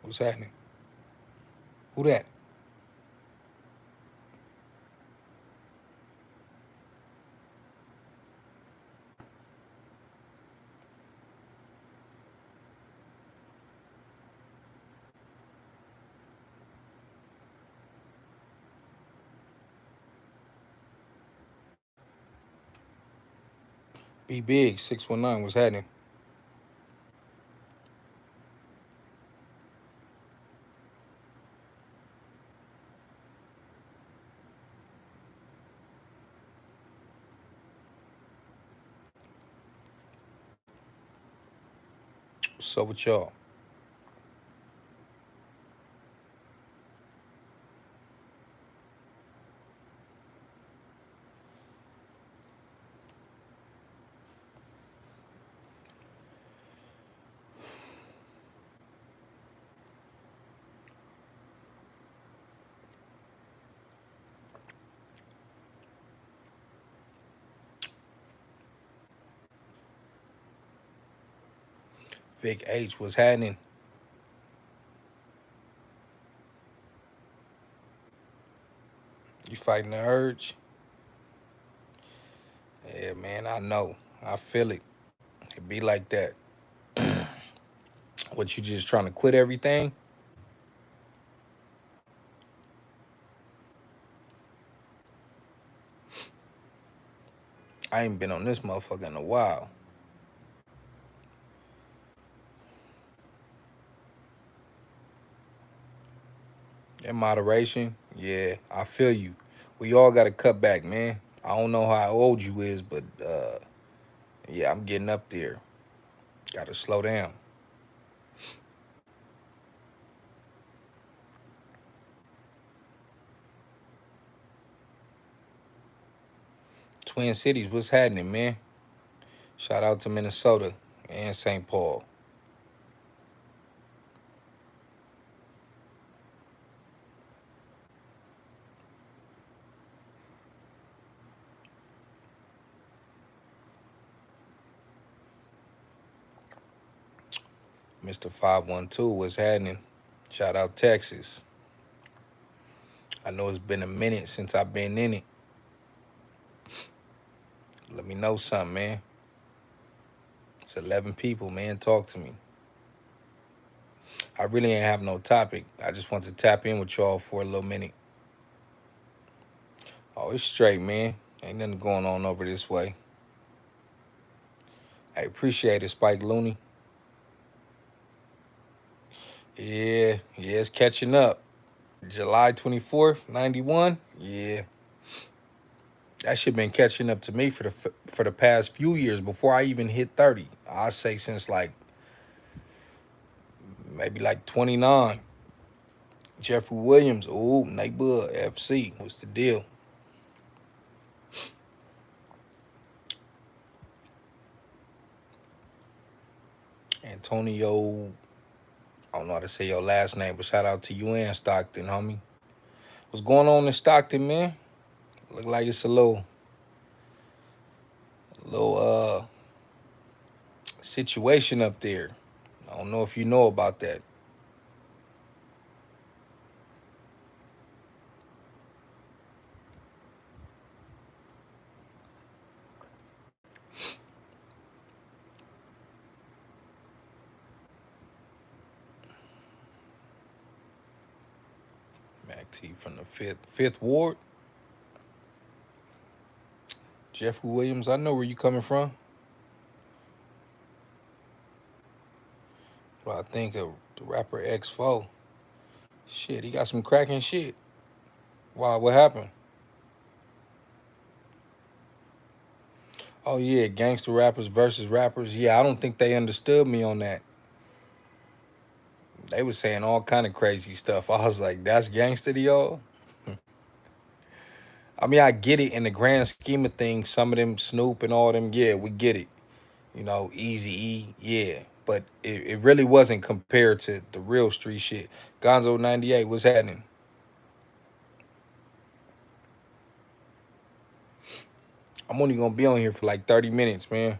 What's happening? Who that? Be big 619. What's happening? What's up with y'all? Vic H. What's happening? You fighting the urge? Yeah, man. I know. I feel it. It be like that. What, you just trying to quit everything? I ain't been on this motherfucker in a while. In moderation, yeah, I feel you. We all got to cut back, man. I don't know how old you is, but yeah, I'm getting up there. Got to slow down. Twin Cities, what's happening, man? Shout out to Minnesota and St. Paul. Mr. 512, what's happening? Shout out Texas. I know it's been a minute since I've been in it. Let me know something, man. It's 11 people, man. Talk to me. I really ain't have no topic. I just want to tap in with y'all for a little minute. Oh, it's straight, man. Ain't nothing going on over this way. I appreciate it, Spike Looney. Yeah, it's catching up. July 24th, 91. Yeah. That shit been catching up to me for the past few years before I even hit 30. I say since like maybe like 29. Jeffrey Williams, ooh, neighborhood FC. What's the deal? Antonio, I don't know how to say your last name, but shout out to you and Stockton, homie. What's going on in Stockton, man? Look like it's a little situation up there. I don't know if you know about that. Mac T from the fifth ward. Jeffrey Williams, I know where you coming from. But I think of the rapper X4. Shit, he got some cracking shit. Wow, what happened? Oh yeah, gangster rappers versus rappers. Yeah, I don't think they understood me on that. They was saying all kind of crazy stuff. I was like, that's gangster to y'all? I mean, I get it in the grand scheme of things. Some of them Snoop and all them, yeah, we get it. You know, Easy E, yeah. But it really wasn't compared to the real street shit. Gonzo 98, what's happening? I'm only gonna be on here for like 30 minutes, man.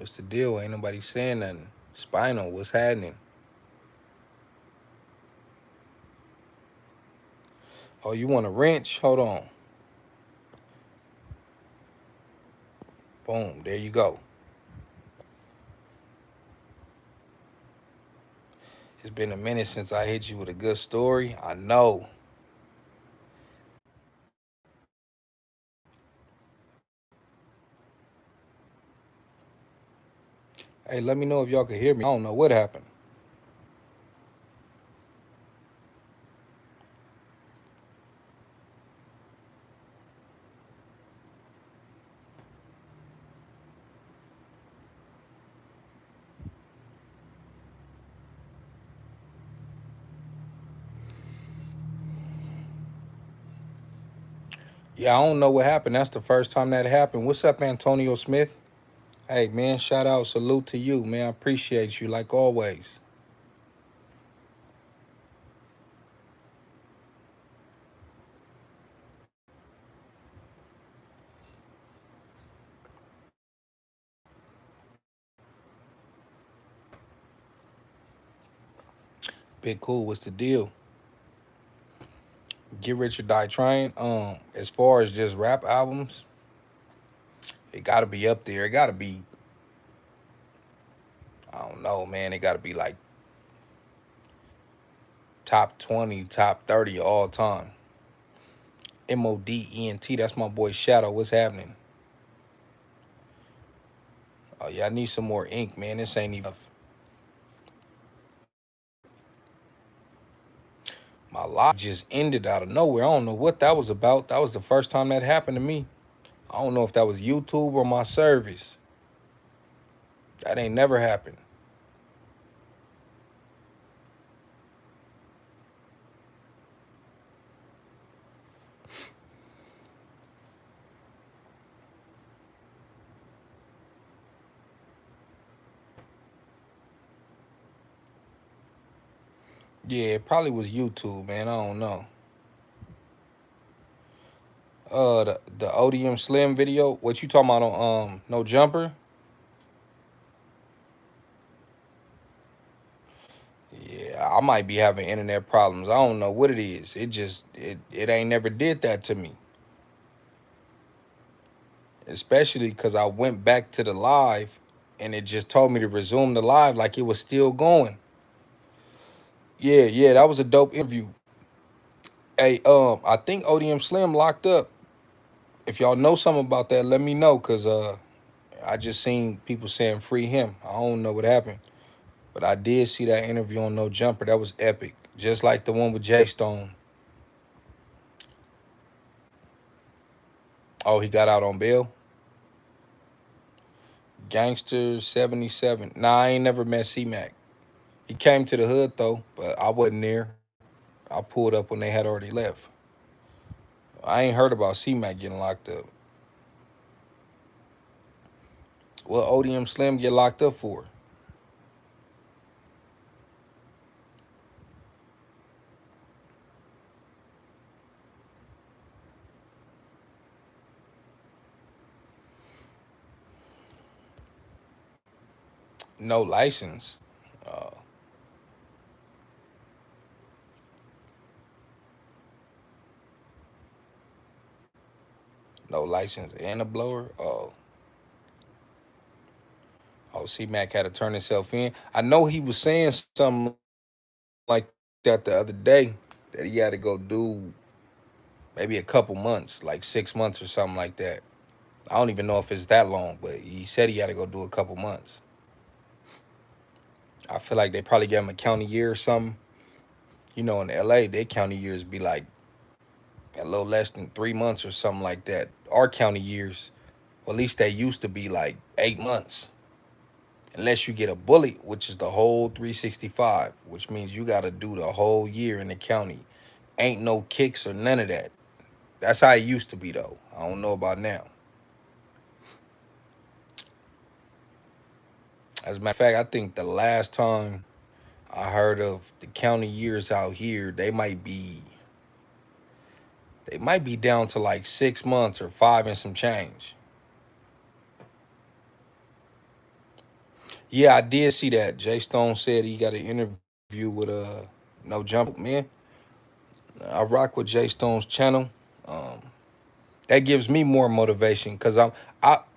What's the deal? Ain't nobody saying nothing. Spinal, what's happening? Oh, you want a wrench? Hold on. Boom, there you go. It's been a minute since I hit you with a good story. I know. Hey, let me know if y'all can hear me. I don't know what happened. Yeah, I don't know what happened. That's the first time that happened. What's up, Antonio Smith? Hey, man, shout out, salute to you, man. I appreciate you like always. Big cool. What's the deal? Get Rich or Die Trying. As far as just rap albums, it gotta be up there. It gotta be, I don't know, man. It gotta be like top 20, top 30 all time. Modent. That's my boy Shadow. What's happening? Oh yeah, I need some more ink, man. This ain't even. My life just ended out of nowhere. I don't know what that was about. That was the first time that happened to me. I don't know if that was YouTube or my service. That ain't never happened. Yeah, it probably was YouTube, man. I don't know. The ODM Slim video. What you talking about on No Jumper? Yeah, I might be having internet problems. I don't know what it is. It ain't never did that to me. Especially because I went back to the live and it just told me to resume the live like it was still going. Yeah, yeah, that was a dope interview. Hey, I think ODM Slim locked up. If y'all know something about that, let me know, cause I just seen people saying free him. I don't know what happened, but I did see that interview on No Jumper. That was epic, just like the one with Jay Stone. Oh, he got out on bail. Gangster 77. Nah, I ain't never met C Mac. He came to the hood though, but I wasn't there. I pulled up when they had already left. I ain't heard about C Mac getting locked up. What ODM Slim get locked up for? No license. Uh, no license and a blower. Oh, C Mac had to turn himself in. I know he was saying something like that the other day, that he had to go do maybe a couple months, like 6 months or something like that. I don't even know if it's that long, but he said he had to go do a couple months. I feel like they probably gave him a county year or something. You know, in LA, their county years be like a little less than 3 months or something like that. Our county years, well, at least they used to be like 8 months. Unless you get a bullet, which is the whole 365, which means you got to do the whole year in the county. Ain't no kicks or none of that. That's how it used to be, though. I don't know about now. As a matter of fact, I think the last time I heard of the county years out here, they might be down to like 6 months or five and some change. Yeah, I did see that. Jay Stone said he got an interview with No Jump. Man, I rock with Jay Stone's channel. Um, that gives me more motivation because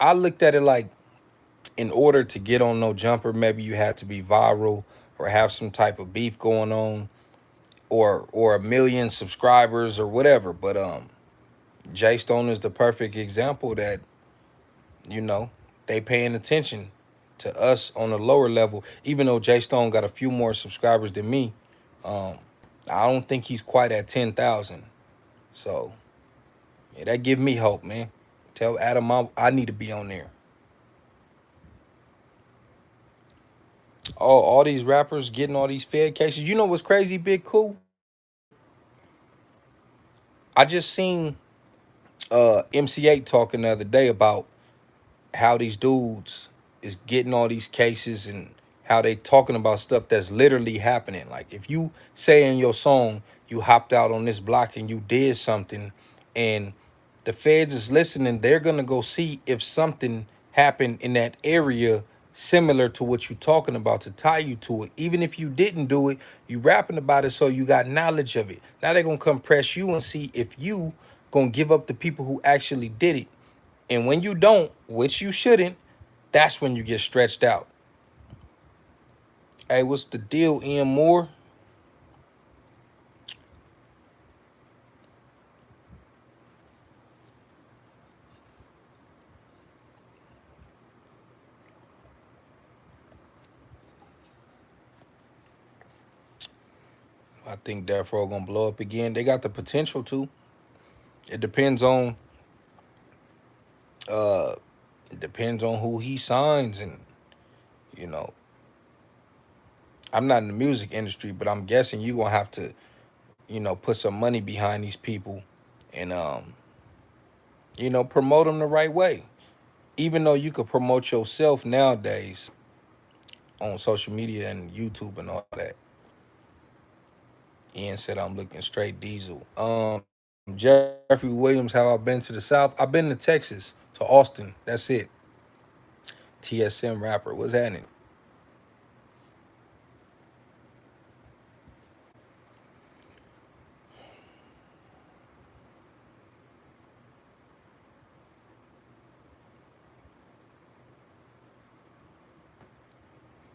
I looked at it like in order to get on No Jumper, maybe you had to be viral or have some type of beef going on or a million subscribers or whatever. But Jay Stone is the perfect example that you know they paying attention to us on a lower level. Even though Jay Stone got a few more subscribers than me, um, I don't think he's quite at 10,000. So yeah, that give me hope, man. Tell Adam I need to be on there. All these rappers getting all these Fed cases. You know what's crazy, Big Cool? I just seen MC8 talking the other day about how these dudes is getting all these cases and how they talking about stuff that's literally happening. Like if you say in your song you hopped out on this block and you did something and the feds is listening, they're gonna go see if something happened in that area similar to what you're talking about to tie you to it. Even if you didn't do it, you rapping about it so you got knowledge of it. Now they're gonna come press you and see if you gonna give up the people who actually did it. And when you don't, which you shouldn't, that's when you get stretched out. Hey, what's the deal, Ian Moore? I think Death Row gonna blow up again. They got the potential to. It depends on uh it depends on who he signs and you know, I'm not in the music industry, but I'm guessing you gonna have to, put some money behind these people and promote them the right way. Even though you could promote yourself nowadays on social media and YouTube and all that. Ian said I'm looking straight diesel. Jeffrey Williams, how I've been to the South. I've been to Texas, to Austin. That's it. TSM rapper. What's happening?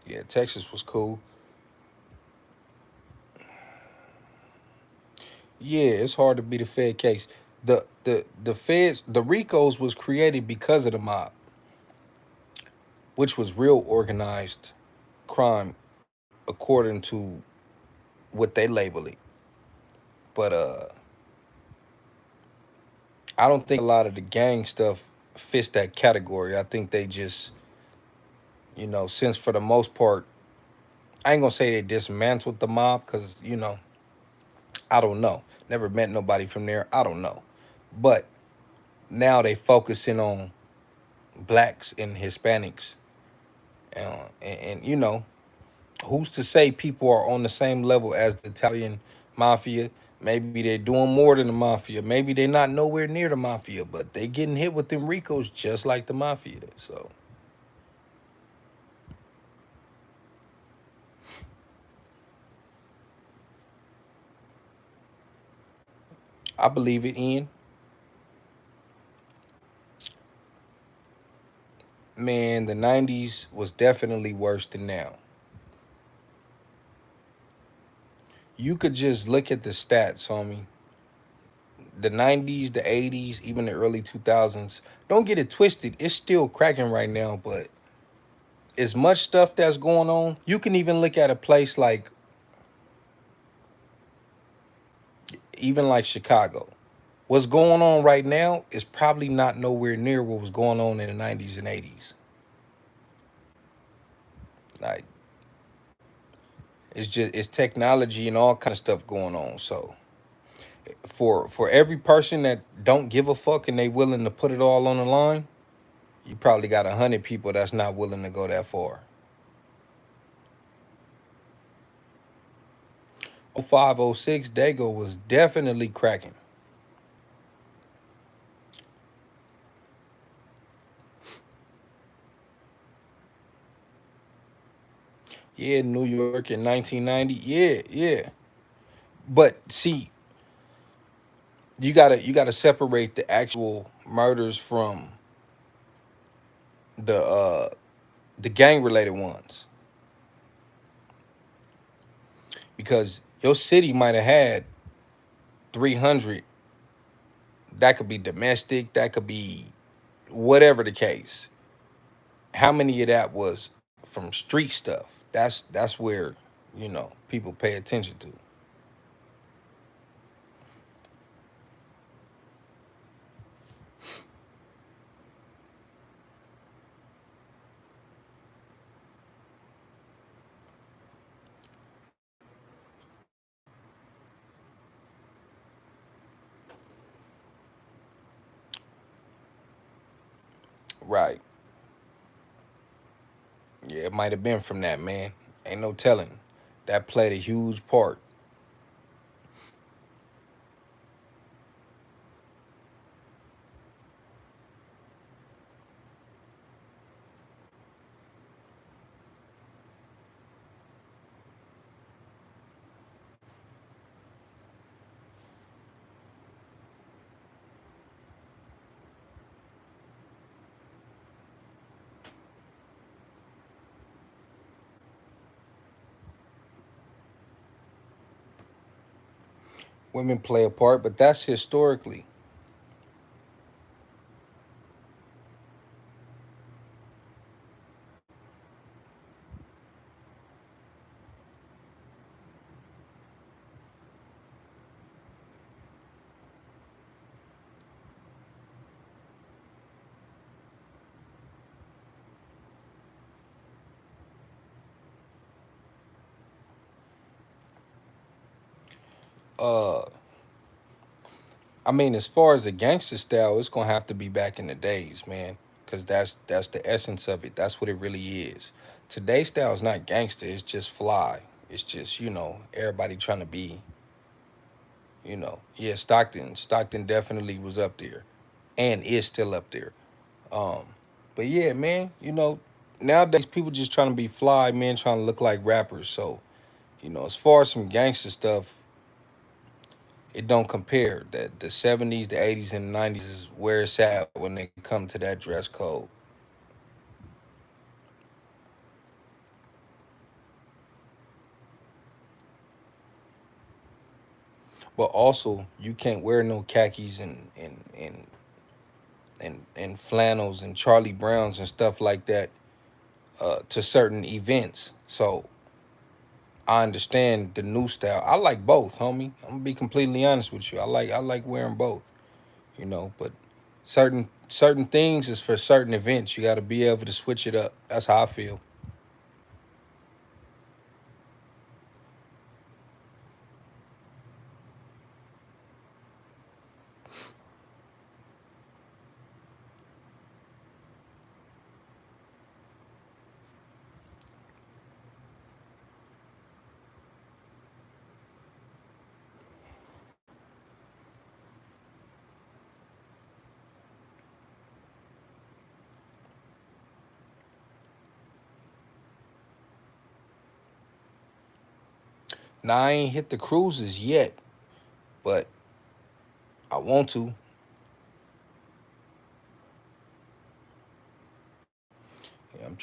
Yeah, Texas was cool. Yeah, it's hard to beat a Fed case. The Feds, the RICOs was created because of the mob, which was real organized crime according to what they label it. But I don't think a lot of the gang stuff fits that category. I think they just, since for the most part, I ain't gonna say they dismantled the mob because I don't know. Never met nobody from there. I don't know, but now they focusing on blacks and Hispanics, and who's to say people are on the same level as the Italian mafia? Maybe they're doing more than the mafia. Maybe they're not nowhere near the mafia, but they getting hit with them Ricos just like the mafia. So I believe it. In man, the '90s was definitely worse than now. You could just look at the stats, homie. The '90s, the '80s, even the early 2000s. Don't get it twisted. It's still cracking right now, but as much stuff that's going on, you can even look at a place like even like Chicago. What's going on right now is probably not nowhere near what was going on in the '90s and '80s. Like it's technology and all kind of stuff going on. So for every person that don't give a fuck and they willing to put it all on the line, you probably got 100 people that's not willing to go that far. '05, '06, Dago was definitely cracking. Yeah, New York in 1990. Yeah, yeah. But see, you gotta separate the actual murders from the uh the gang related ones, because your city might have had 300. That could be domestic, that could be whatever the case. How many of that was from street stuff? That's where, people pay attention to. Right. Yeah, it might have been from that, man. Ain't no telling. That played a huge part. Women play a part, but that's historically. Uh, I mean, as far as the gangster style, it's gonna have to be back in the days, man, because that's the essence of it. That's what it really is. Today's style is not gangster. It's just fly. It's just everybody trying to be. Yeah, Stockton definitely was up there, and is still up there. Um, but yeah, man, nowadays people just trying to be fly, man, trying to look like rappers. So as far as some gangster stuff, it don't compare. That the '70s, the '80s, and the '90s is where it's at when they come to that dress code. But also, you can't wear no khakis and flannels and Charlie Browns and stuff like that to certain events. So I understand the new style. I like both, homie. I'm gonna be completely honest with you. I like wearing both, but certain things is for certain events. You got to be able to switch it up. That's how I feel. Now I ain't hit the cruises yet, but I want to. Yeah, I'm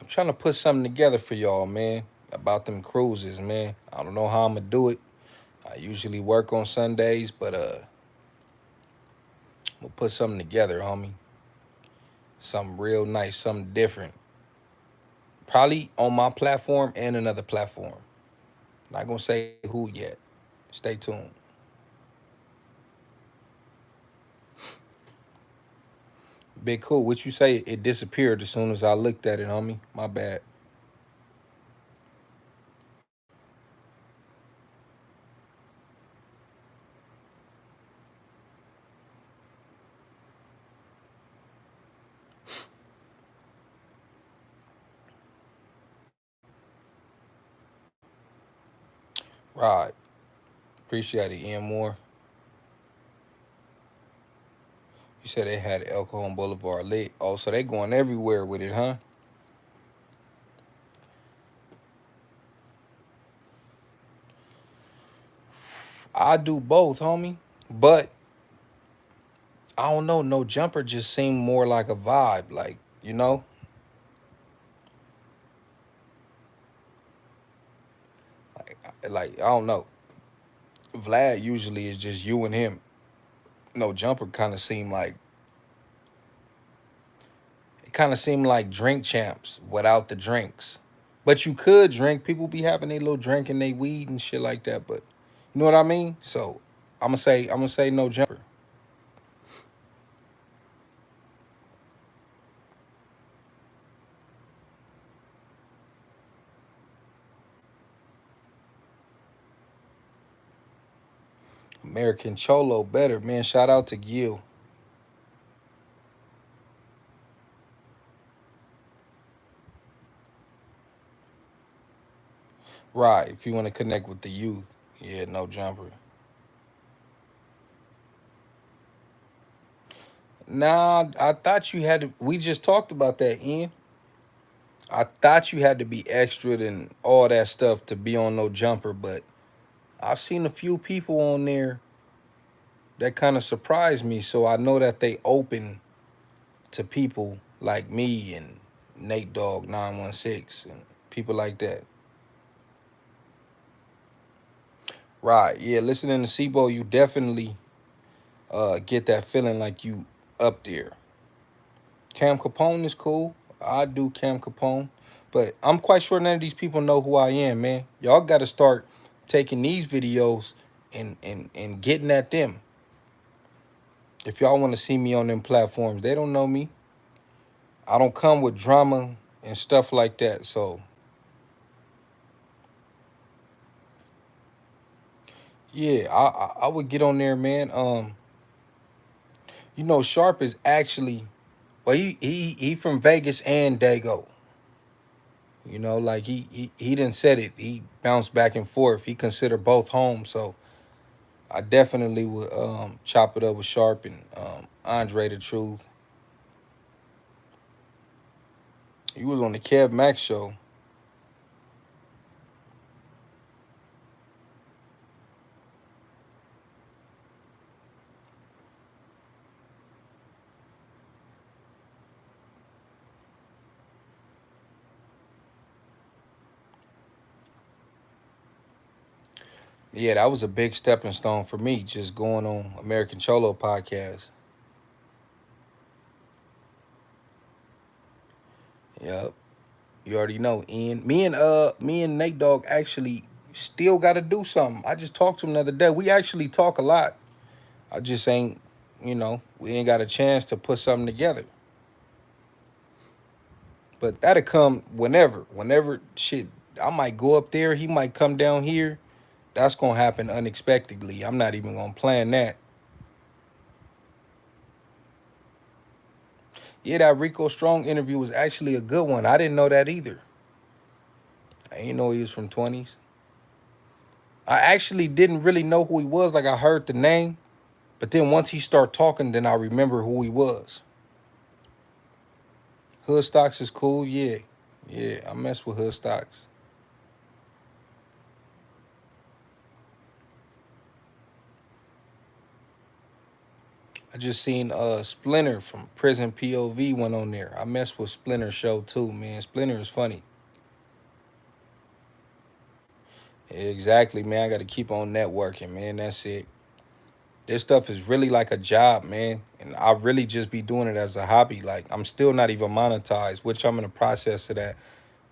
trying to put something together for y'all, man, about them cruises, man. I don't know how I'm gonna do it. I usually work on Sundays, but we'll put something together, homie. Something real nice, something different. Probably on my platform and another platform. Not gonna say who yet. Stay tuned. Big cool. What you say? It disappeared as soon as I looked at it, homie. My bad. Right. Appreciate it, Ian Moore. You said they had El Cajon Boulevard lit. Oh, so they going everywhere with it, huh? I do both, homie. But I don't know. No jumper just seemed more like a vibe. Like like I don't know. Vlad usually is just you and him. No jumper kind of seemed like drink champs without the drinks. But you could drink. People be having a little drink and they weed and shit like that. But you know what I mean? So I'm gonna say no jumper. American Cholo better, man. Shout out to Gil. Right, if you want to connect with the youth. Yeah, no jumper. Nah, I thought you had to. We just talked about that, Ian. I thought you had to be extra than all that stuff to be on no jumper, but I've seen a few people on there that kind of surprised me. So I know that they open to people like me and Nate Dogg 916 and people like that. Right. Yeah, listening to Sibo, you definitely get that feeling like you up there. Cam Capone is cool. I do Cam Capone. But I'm quite sure none of these people know who I am, man. Y'all gotta start taking these videos and getting at them. If y'all wanna see me on them platforms, they don't know me. I don't come with drama and stuff like that. So yeah, I would get on there, man. Sharp is actually well, he from Vegas and Dago. Like he didn't said it. He bounced back and forth. He considered both home. So I definitely would chop it up with Sharp and Andre the Truth. He was on the Kev Max show. Yeah, that was a big stepping stone for me, just going on American Cholo podcast. Yep. You already know. Ian. Me and Nate Dogg actually still gotta do something. I just talked to him the other day. We actually talk a lot. I just ain't, we ain't got a chance to put something together. But that'll come whenever. Whenever shit, I might go up there, he might come down here. That's gonna happen unexpectedly. I'm not even gonna plan that. Yeah, that Rico Strong interview was actually a good one. I didn't know that either. I didn't know he was from 20s. I actually didn't really know who he was. Like I heard the name, but then once he started talking, then I remember who he was. Hood Stocks is cool, yeah. Yeah, I mess with Hood Stocks. I just seen Splinter from Prison POV went on there. I mess with Splinter show too, man. Splinter is funny. Exactly, man. I got to keep on networking, man. That's it. This stuff is really like a job, man. And I really just be doing it as a hobby. Like, I'm still not even monetized, which I'm in the process of that.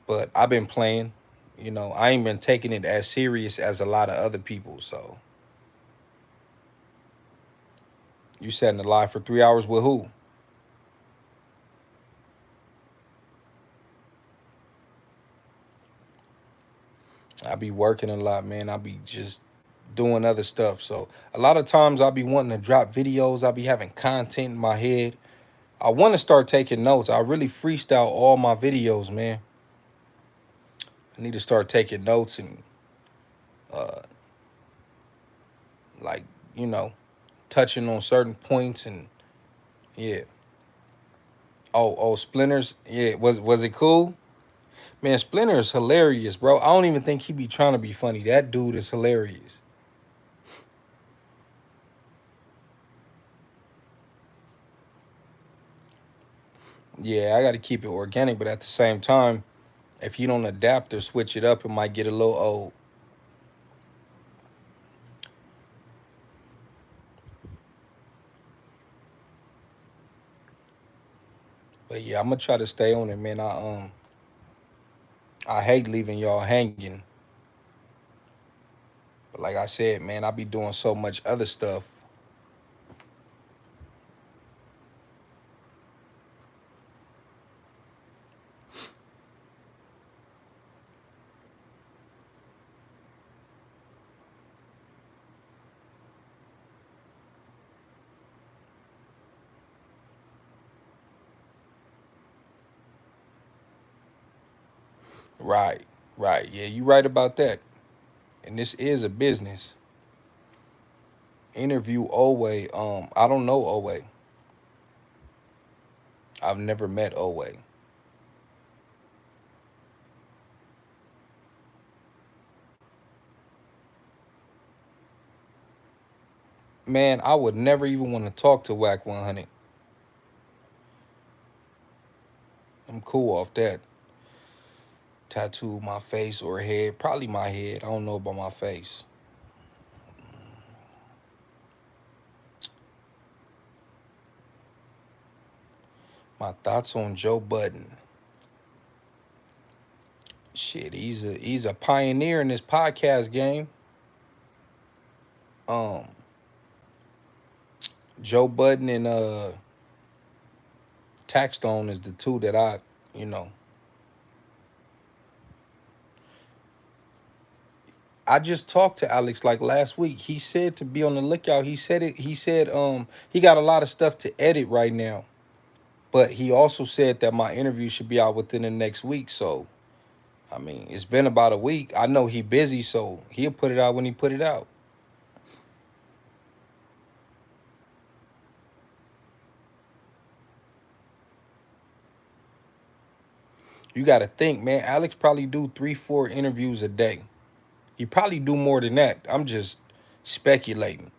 But I've been playing. I ain't been taking it as serious as a lot of other people. So, you sat in the live for 3 hours with who? I be working a lot, man. I be just doing other stuff. So, a lot of times I be wanting to drop videos. I be having content in my head. I want to start taking notes. I really freestyle all my videos, man. I need to start taking notes and uh like, you know, touching on certain points and yeah. Oh, Splinters. Yeah, was it cool? Man, Splinter is hilarious, bro. I don't even think he be trying to be funny. That dude is hilarious. Yeah, I got to keep it organic, but at the same time, if you don't adapt or switch it up, it might get a little old. But yeah, I'm gonna try to stay on it, man. I hate leaving y'all hanging. But like I said, man, I be doing so much other stuff. Right, right. Yeah, you right about that. And this is a business. Interview Owe. I don't know Owe. I've never met Owe. Man, I would never even want to talk to Whack 100. I'm cool off that. Tattoo my face or head. Probably my head. I don't know about my face. My thoughts on Joe Budden. Shit, he's a pioneer in this podcast game. Um, Joe Budden and Taxstone is the two that you know, I just talked to Alex like last week. He said to be on the lookout. He said it. He said he got a lot of stuff to edit right now, but he also said that my interview should be out within the next week. So I mean, it's been about a week. I know he busy, so he'll put it out when he put it out. You got to think, man. Alex probably do 3, 4 interviews a day. He probably do more than that. I'm just speculating.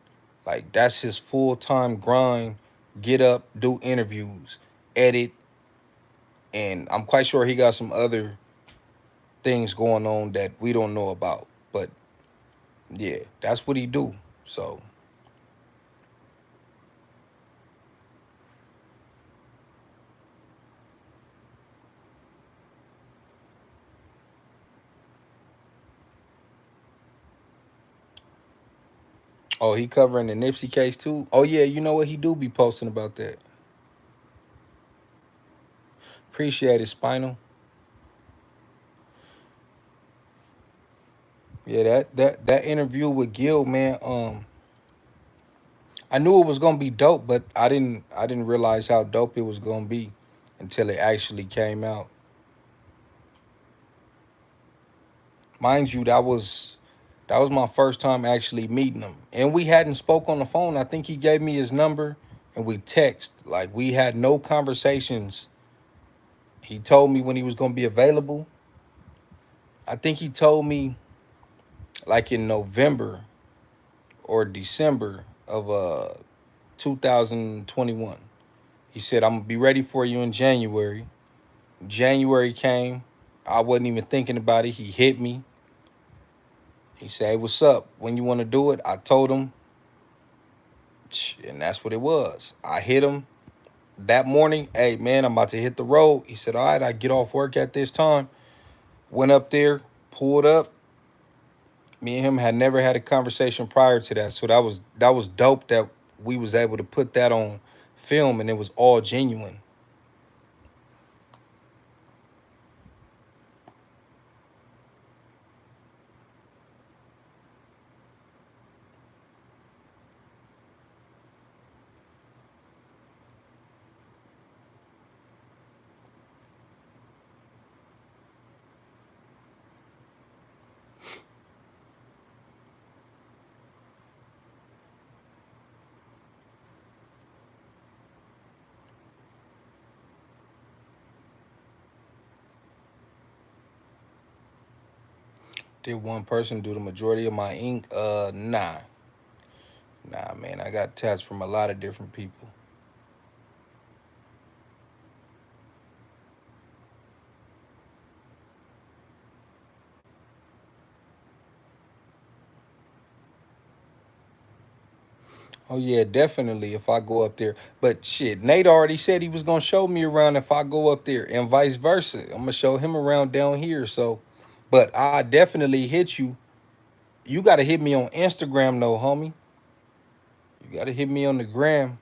Like that's his full time grind. Get up, do interviews, edit, and I'm quite sure he got some other things going on that we don't know about. But yeah, that's what he do. So, oh, he covering the Nipsey case too. Oh yeah, you know what he do be posting about that. Appreciate it, Spinal. Yeah, that interview with Gil, man. I knew it was gonna be dope, but I didn't realize how dope it was gonna be until it actually came out. Mind you, that was my first time actually meeting him, and we hadn't spoke on the phone. I think he gave me his number, and we text. Like we had no conversations. He told me when he was gonna be available. I think he told me like in November or December of 2021. He said I'm gonna be ready for you in January. January came. I wasn't even thinking about it. He hit me. He said, "Hey, what's up? When you want to do it?" I told him, and that's what it was. I hit him that morning. Hey, man, I'm about to hit the road. He said, "All right, I get off work at this time." Went up there, pulled up. Me and him had never had a conversation prior to that, so that was dope that we was able to put that on film, and it was all genuine. Did one person do the majority of my ink? Nah, man. I got tats from a lot of different people. Oh yeah, definitely if I go up there. But shit, Nate already said he was gonna show me around if I go up there, and vice versa. I'm gonna show him around down here. So, but I definitely hit you. You gotta hit me on Instagram though, homie. You gotta hit me on the gram,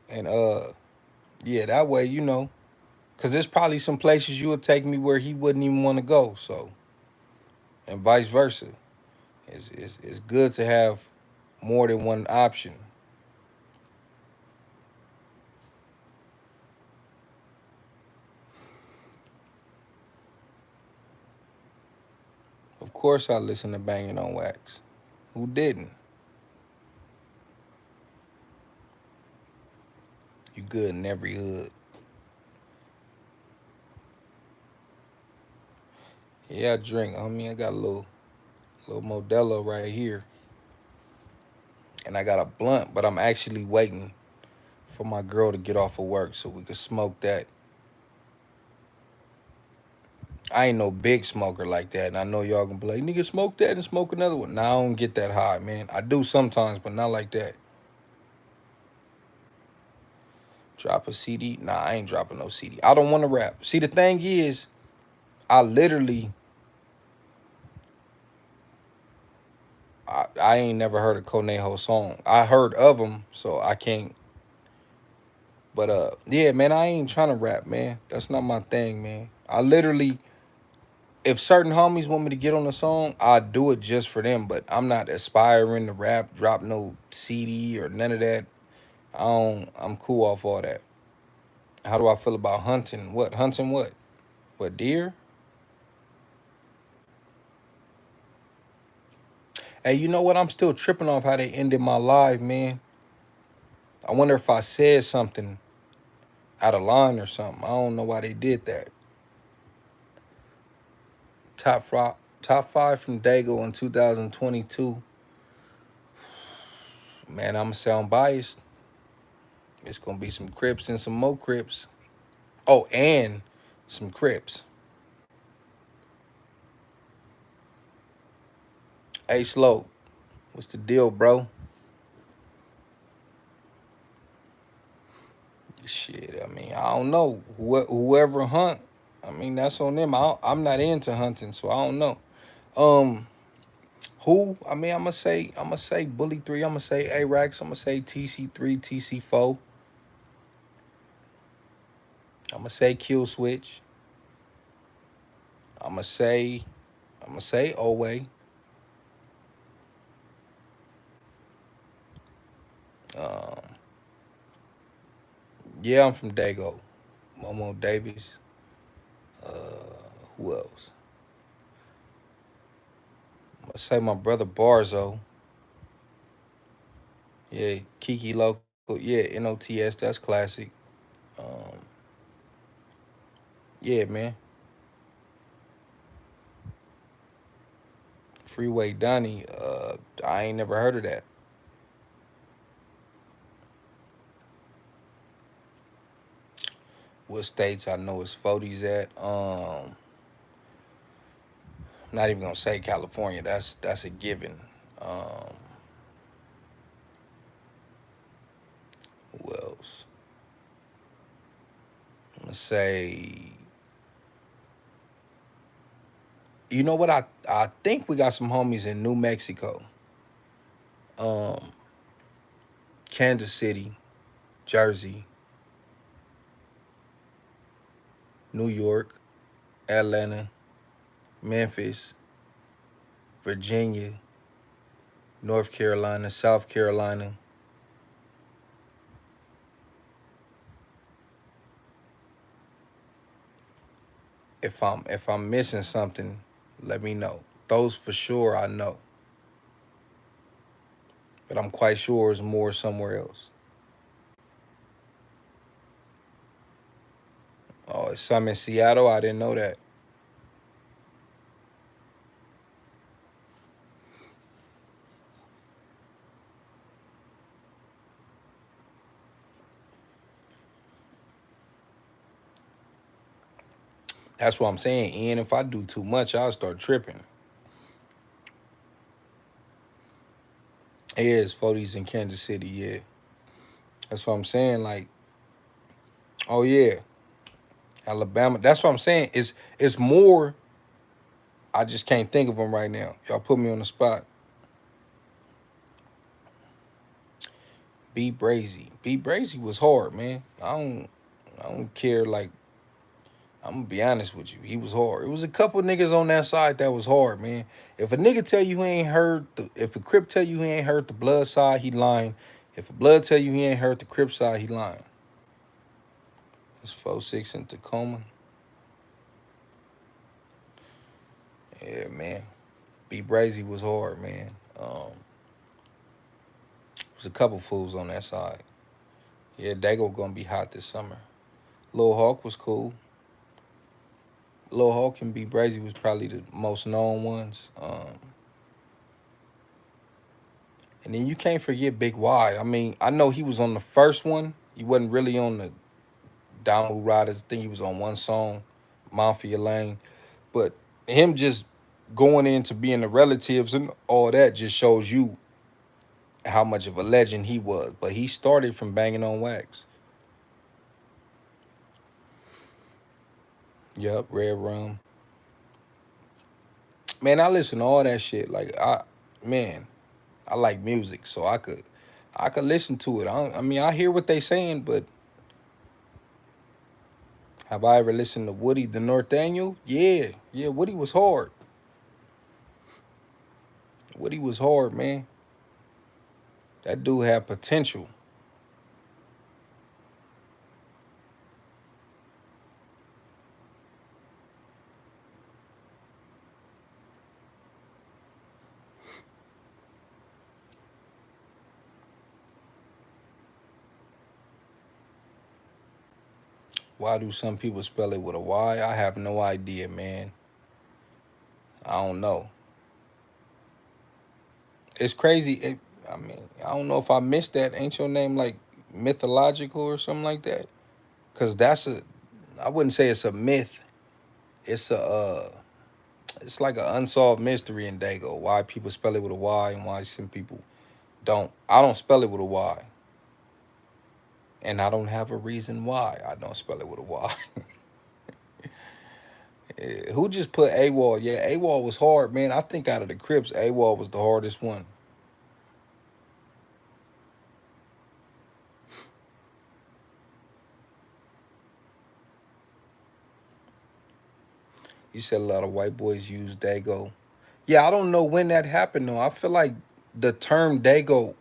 and yeah, that way you know, cause there's probably some places you would take me where he wouldn't even want to go. So, and vice versa. It's good to have more than one option. Of course, I listen to Banging on Wax. Who didn't? You good in every hood. Yeah, I drink. I mean, I got a little Modelo right here, and I got a blunt, but I'm actually waiting for my girl to get off of work so we could smoke that. I ain't no big smoker like that, and I know y'all gonna be like, nigga, smoke that and smoke another one. Nah, I don't get that high, man. I do sometimes, but not like that. Drop a CD? Nah, I ain't dropping no CD. I don't want to rap. See, the thing is, I literally, I ain't never heard a Conejo song. I heard of them, so I can't. But yeah, man, I ain't trying to rap, man. That's not my thing, man. I literally, if certain homies want me to get on a song, I do it just for them. But I'm not aspiring to rap, drop no CD or none of that. I don't. I'm cool off all that. How do I feel about hunting? What hunting? What? What deer? Hey, you know what? I'm still tripping off how they ended my live, man. I wonder if I said something out of line or something. I don't know why they did that. Top five from Dago in 2022. Man, I'm gonna sound biased. It's gonna be some Crips and some more Crips. Oh, and some Crips. Hey, Slow, what's the deal, bro? Shit, I mean, I don't know. Whoever hunt, I mean, that's on them. I'm not into hunting, so I don't know. Um, who? I mean, I'm gonna say Bully 3. I'm gonna say A-Rax. I'm gonna say TC3, TC4. I'm gonna say Kill Switch. I'm gonna say, I'm gonna say Owe. Um, yeah, I'm from Dago. Momo Davis. Who else? I'm gonna say my brother Barzo. Yeah, Kiki Local. Yeah, NOTS. That's classic. Um, yeah, man. Freeway Donnie. I ain't never heard of that. What states I know is 40s at? Not even gonna say California. That's a given. Um, who else? I'm gonna say. You know what? I think we got some homies in New Mexico, um, Kansas City, Jersey, New York, Atlanta, Memphis, Virginia, North Carolina, South Carolina. If I'm missing something, let me know. Those for sure I know, but I'm quite sure it's more somewhere else. Oh, it's some in Seattle. I didn't know that. That's what I'm saying. And if I do too much, I'll start tripping. It is 40s in Kansas City, yeah. That's what I'm saying. Like, oh yeah, Alabama. That's what I'm saying. It's more. I just can't think of them right now. Y'all put me on the spot. B Brazy. B Brazy was hard, man. I don't care. Like, I'm gonna be honest with you. He was hard. It was a couple niggas on that side that was hard, man. If a nigga tell you he ain't heard if a Crip tell you he ain't heard the blood side, he lying. If a blood tell you he ain't heard the Crip side, he lying. It's 4-6 in Tacoma. Yeah, man. B Brazy was hard, man. Was a couple fools on that side. Yeah, Dago gonna be hot this summer. Lil Hawk was cool. Lil Hawk and B Brazy was probably the most known ones. And then you can't forget Big Y. I mean, I know he was on the first one. He wasn't really on the Damu Riders. I think he was on one song, Mafia Lane. But him just going into being the relatives and all that just shows you how much of a legend he was. But he started from banging on wax. Yup, Red Rum. Man, I listen to all that shit. Man, I like music, so I could listen to it. I mean, I hear what they saying, but have I ever listened to Woody the North Daniel? Yeah, yeah. Woody was hard. Woody was hard, man. That dude had potential. Why do some people spell it with a Y? I have no idea, man. I don't know. It's crazy. I mean, I don't know if I missed that. Ain't your name like mythological or something like that? Cause I wouldn't say it's a myth. It's it's like an unsolved mystery in Dago. Why people spell it with a Y and why some people don't. I don't spell it with a Y, and I don't have a reason why I don't spell it with a Y. Who just put AWOL? Yeah, AWOL was hard, man. I think out of the Crips, AWOL was the hardest one. You said a lot of white boys use Dago. Yeah, I don't know when that happened though. I feel like the term Dago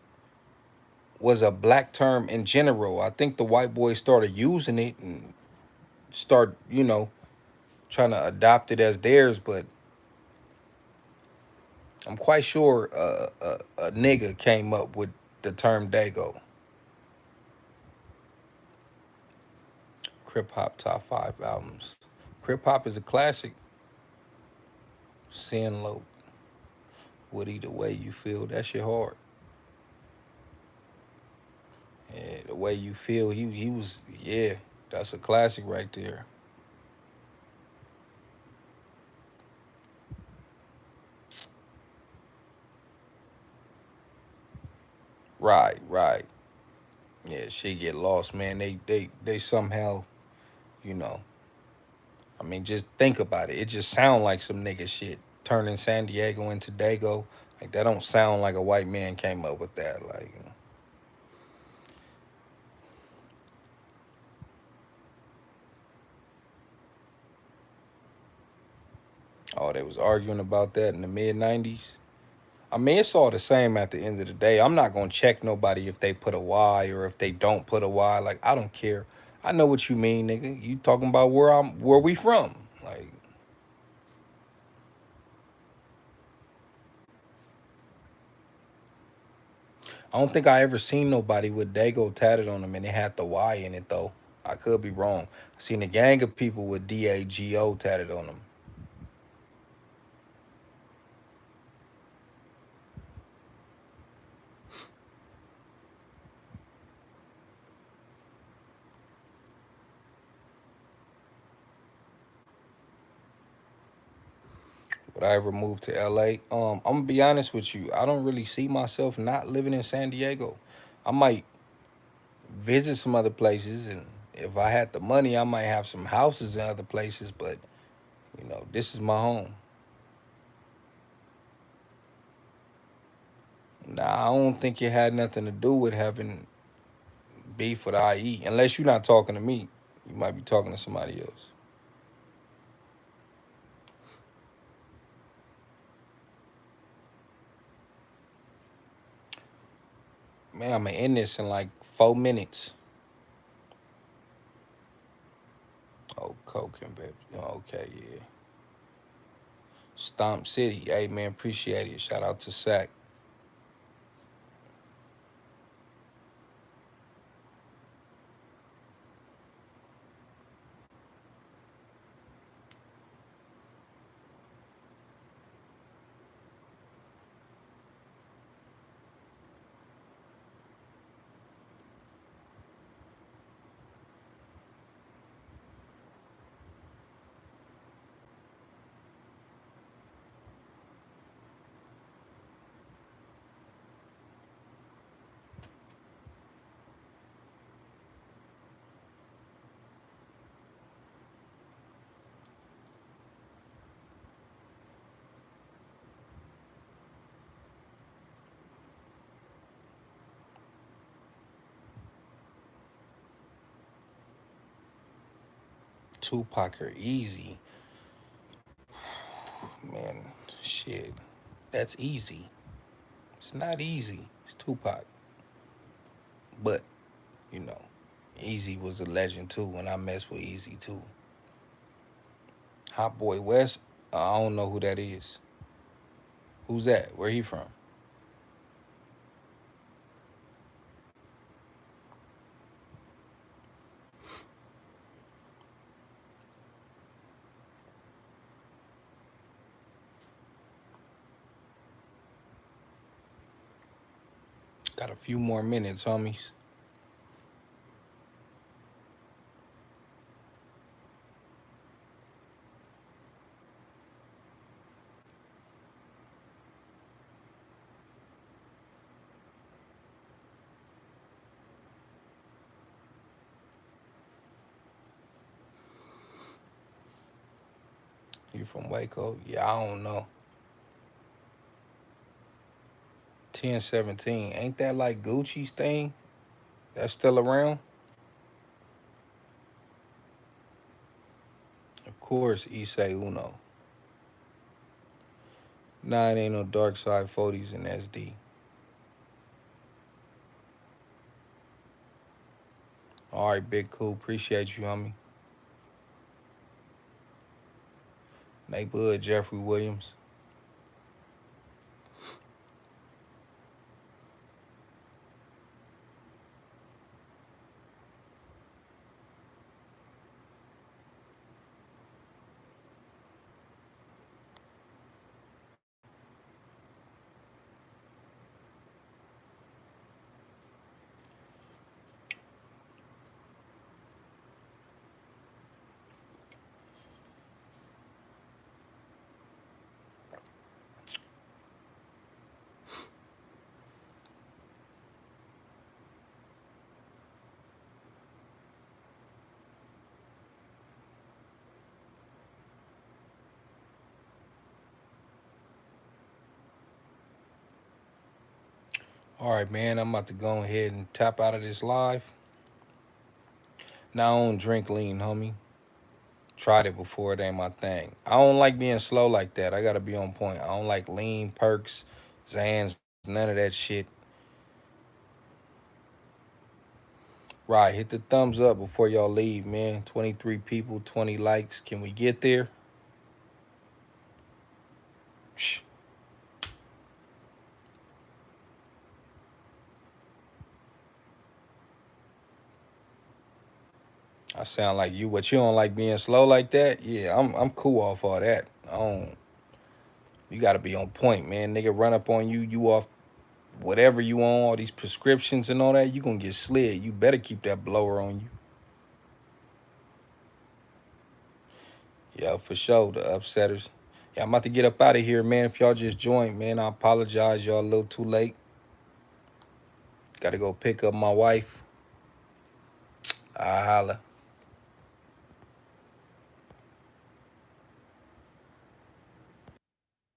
was a black term in general. I think the white boys started using it and start, trying to adopt it as theirs. But I'm quite sure a nigga came up with the term Dago. Crip Hop top 5 albums. Crip Hop is a classic. Sin Low, Woody, the way you feel, that shit hard. Yeah, the way you feel, he was, yeah, that's a classic right there. Right, right. Yeah, shit get lost, man. They somehow, you know, I mean, just think about it. It just sound like some nigga shit. Turning San Diego into Dago. Like that don't sound like a white man came up with that. Like, oh, they was arguing about that in the mid 90s. I mean, it's all the same at the end of the day. I'm not gonna check nobody if they put a Y or if they don't put a Y. Like, I don't care. I know what you mean, nigga. You talking about where we from. Like, I don't think I ever seen nobody with Dago tatted on them and it had the Y in it though. I could be wrong. I seen a gang of people with DAGO tatted on them. Would I ever move to LA? I'm gonna be honest with you. I don't really see myself not living in San Diego. I might visit some other places, and if I had the money, I might have some houses in other places. But this is my home. Nah, I don't think it had nothing to do with having beef with IE. Unless you're not talking to me, you might be talking to somebody else. Man, I'm gonna end this in like 4 minutes. Oh, Coke and baby. Okay, yeah. Stomp City. Hey, man, appreciate it. Shout out to Sack. Tupac or Easy. Man, shit. That's easy. It's not easy. It's Tupac. But, you know, Easy was a legend too when I messed with Easy too. Hot Boy West, I don't know who that is. Who's that? Where he from? Got a few more minutes, homies. You from Waco? Yeah, I don't know. 1017. Ain't that like Gucci's thing? That's still around? Of course, Issei Uno. Nah, it ain't no Dark Side 40s in SD. All right, big cool. Appreciate you, homie. Neighborhood Jeffrey Williams. All right, man. I'm about to go ahead and tap out of this live. Now I don't drink lean, homie. Tried it before, it ain't my thing. I don't like being slow like that. I gotta be on point. I don't like lean, perks, Zans, none of that shit. Right, hit the thumbs up before y'all leave, man. 23 people, 20 likes. Can we get there? Shh. I sound like you, but you don't like being slow like that? Yeah, I'm cool off all that. I don't. You gotta be on point, man. Nigga run up on you, you off whatever you on, all these prescriptions and all that, you gonna get slid. You better keep that blower on you. Yeah, for sure. The upsetters. Yeah, I'm about to get up out of here, man. If y'all just joined, man, I apologize. Y'all a little too late. Got to go pick up my wife. I holla.